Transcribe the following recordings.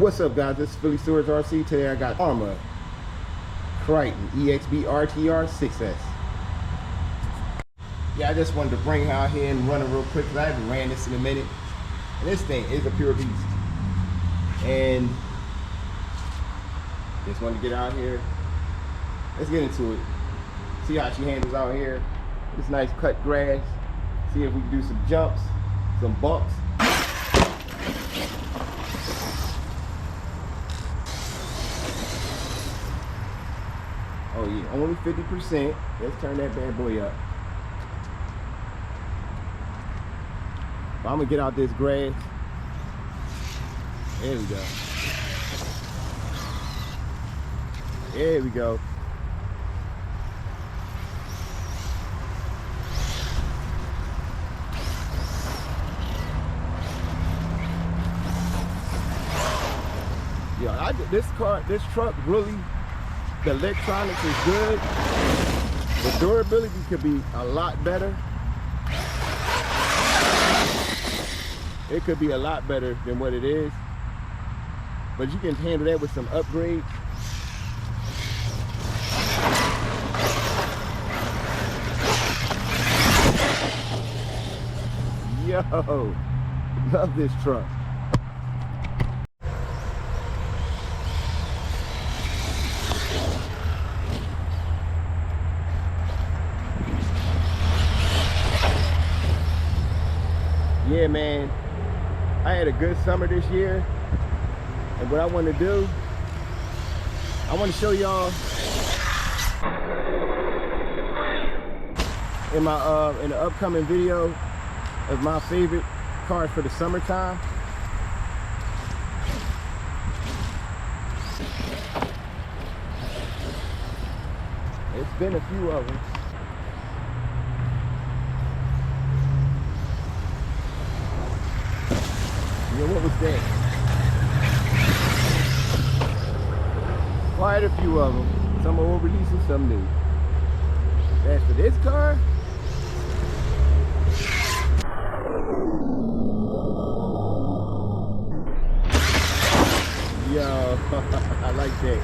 What's up, guys? This is Phillyswords RC. Today I got Arrma Kraton EXB RTR 6S. Yeah, I just wanted to bring her out here and run it real quick because I haven't ran this in a minute. And this thing is a pure beast. And just wanted to get out here. Let's get into it. See how she handles out here. This nice cut grass. See if we can do some jumps, some bumps. Oh yeah, only 50%. Let's turn that bad boy up. But I'm gonna get out this grass. There we go. There we go. Yeah, this truck really, the electronics is good. The durability could be a lot better. It could be a lot better than what it is. But you can handle that with some upgrades. Yo, love this truck. Yeah, man, I had a good summer this year, and what I want to do, I want to show y'all in the upcoming video of my favorite cars for the summertime. It's been a few of them. Yeah, what was that? Quite a few of them. Some are old releases, some new. As for this car, yo, I like that.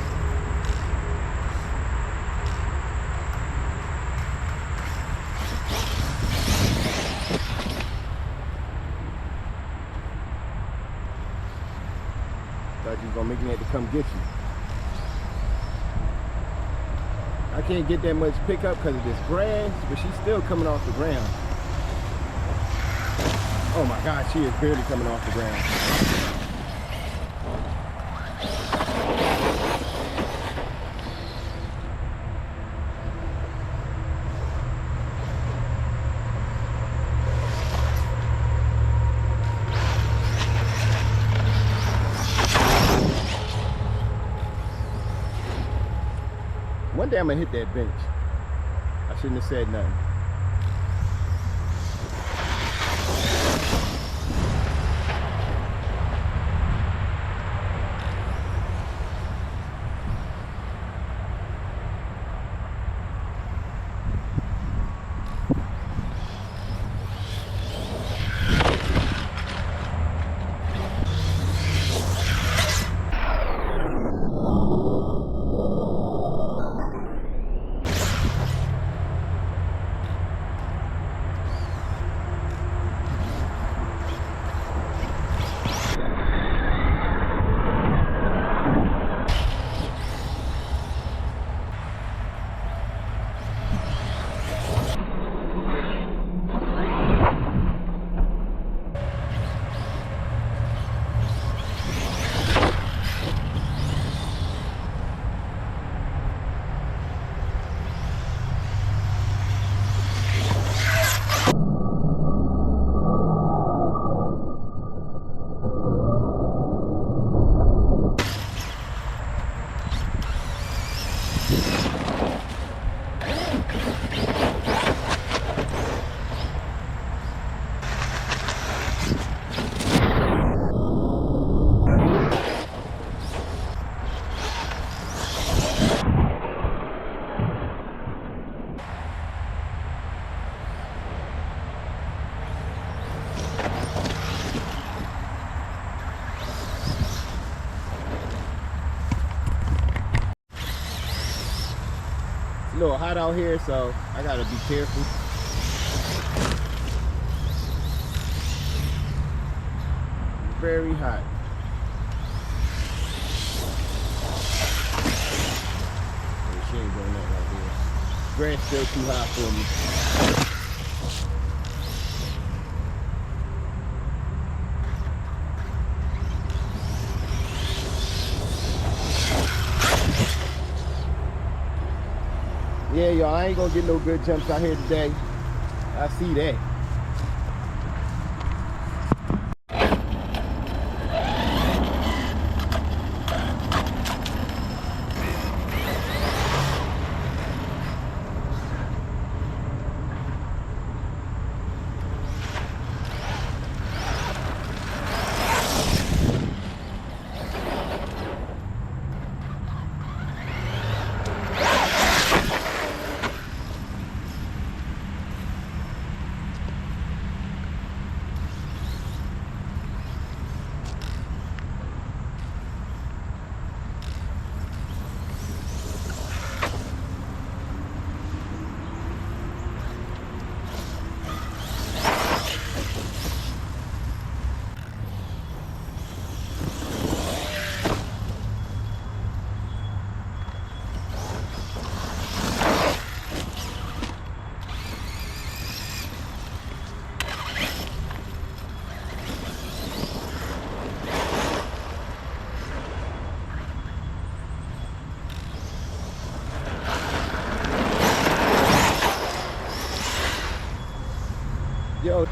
Thought you was gonna make me have to come get you. I can't get that much pickup because of this grass, but she's still coming off the ground. Oh my God, she is barely coming off the ground. One day I'm gonna hit that bench. I shouldn't have said nothing. little hot out here, so I gotta be careful. Very hot. Oh, she ain't doing that right there. Grass still too high for me. Yeah, y'all, I ain't gonna get no good jumps out here today. I see that. Yo.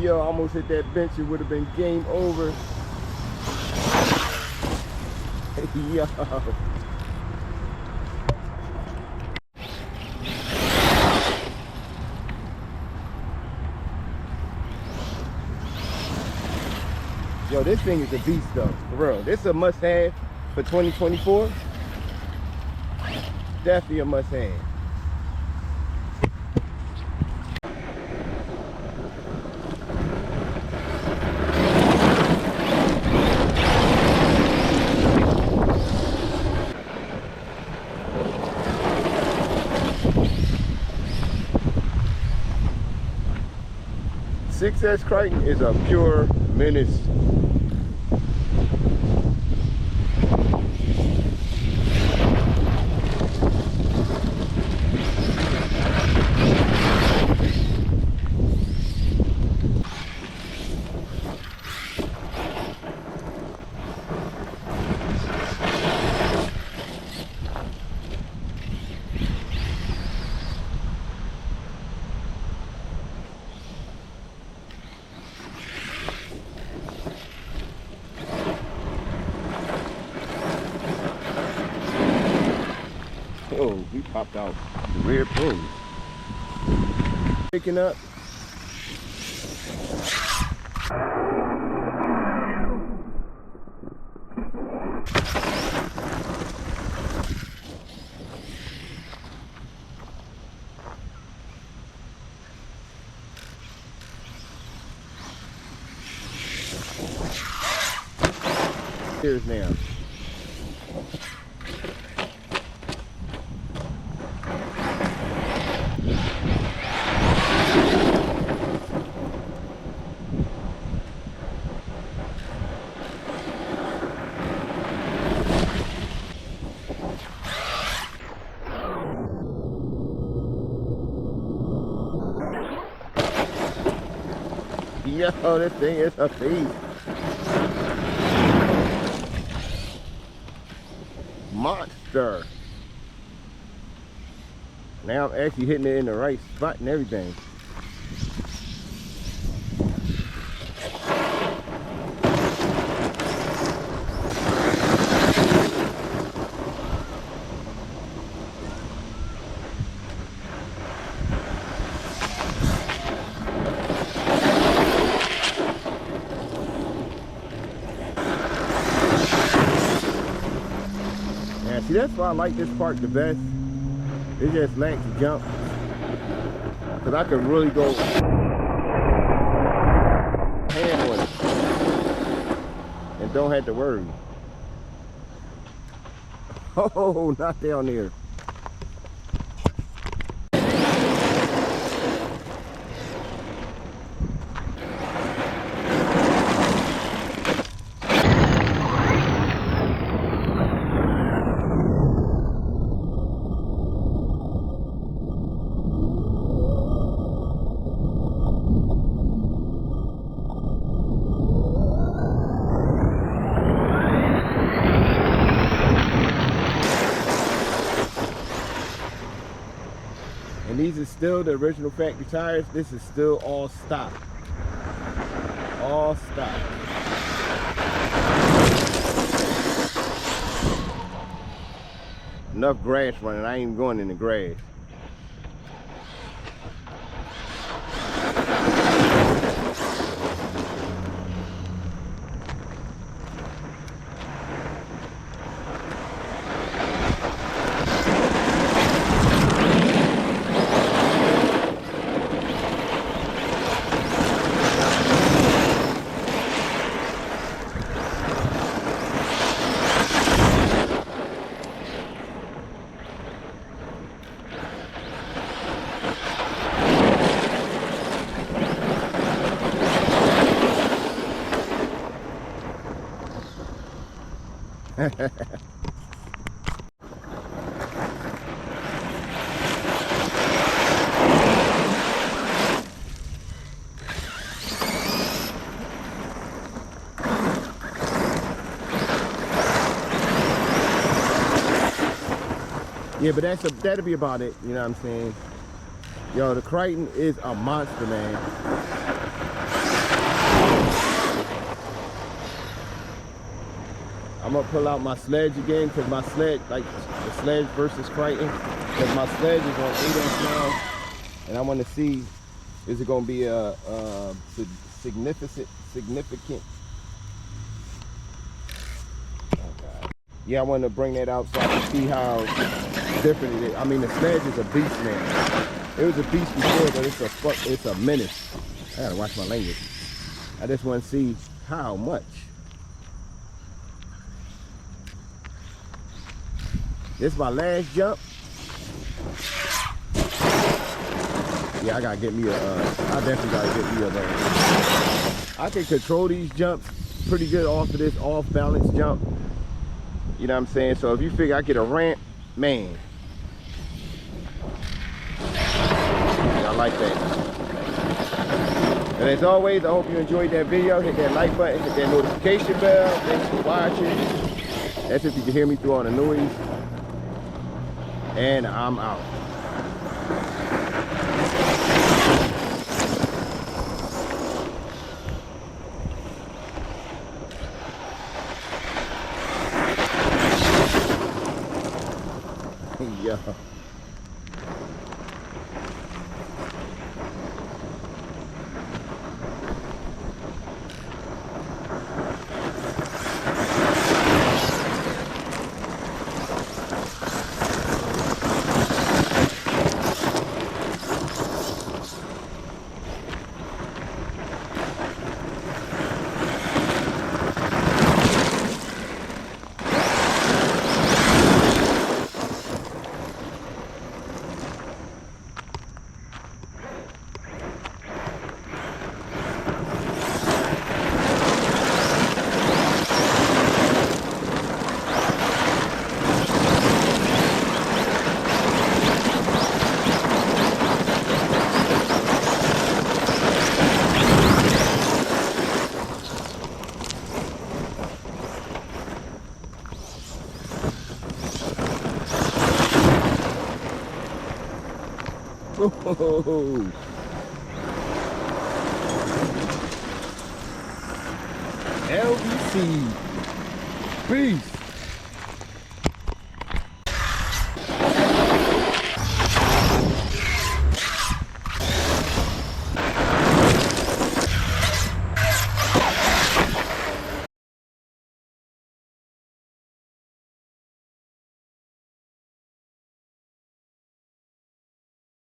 Yo, almost hit that bench. It would have been game over. Yo. Yo, this thing is a beast though, for real. This is a must-have for 2024. Definitely a must-have. Six-S Kraton is a pure menace. Oh, we popped out the rear pros. Picking up. Here's now. Yo, this thing is a beast. Monster. Now I'm actually hitting it in the right spot and everything. Now, see, that's why I like this part the best. It just lacks jump. Because I can really go hand on it. And don't have to worry. Oh, not down there. And these are still the original factory tires. This is still all stock. All stock. Enough grass running. I ain't even going in the grass. Yeah, but that'll be about it, you know what I'm saying? Yo, the Kraton is a monster, man. I'm gonna pull out my sledge again, because my sledge, like the sledge versus Kraton, because my sledge is on 8" now, and I want to see, is it gonna be a significant? Oh God. Yeah, I want to bring that out so I can see how different it is. I mean, the sledge is a beast now. It was a beast before, but it's a menace. I gotta watch my language. I just want to see how much. This is my last jump. Yeah, I gotta get me I definitely gotta get me a I can control these jumps pretty good off of this off balance jump. You know what I'm saying? So if you figure I get a ramp, man. Yeah, I like that. And as always, I hope you enjoyed that video. Hit that like button, hit that notification bell. Thanks for watching. That's if you can hear me through all the noise. And I'm out. Yeah. Oh. LBC. Peace.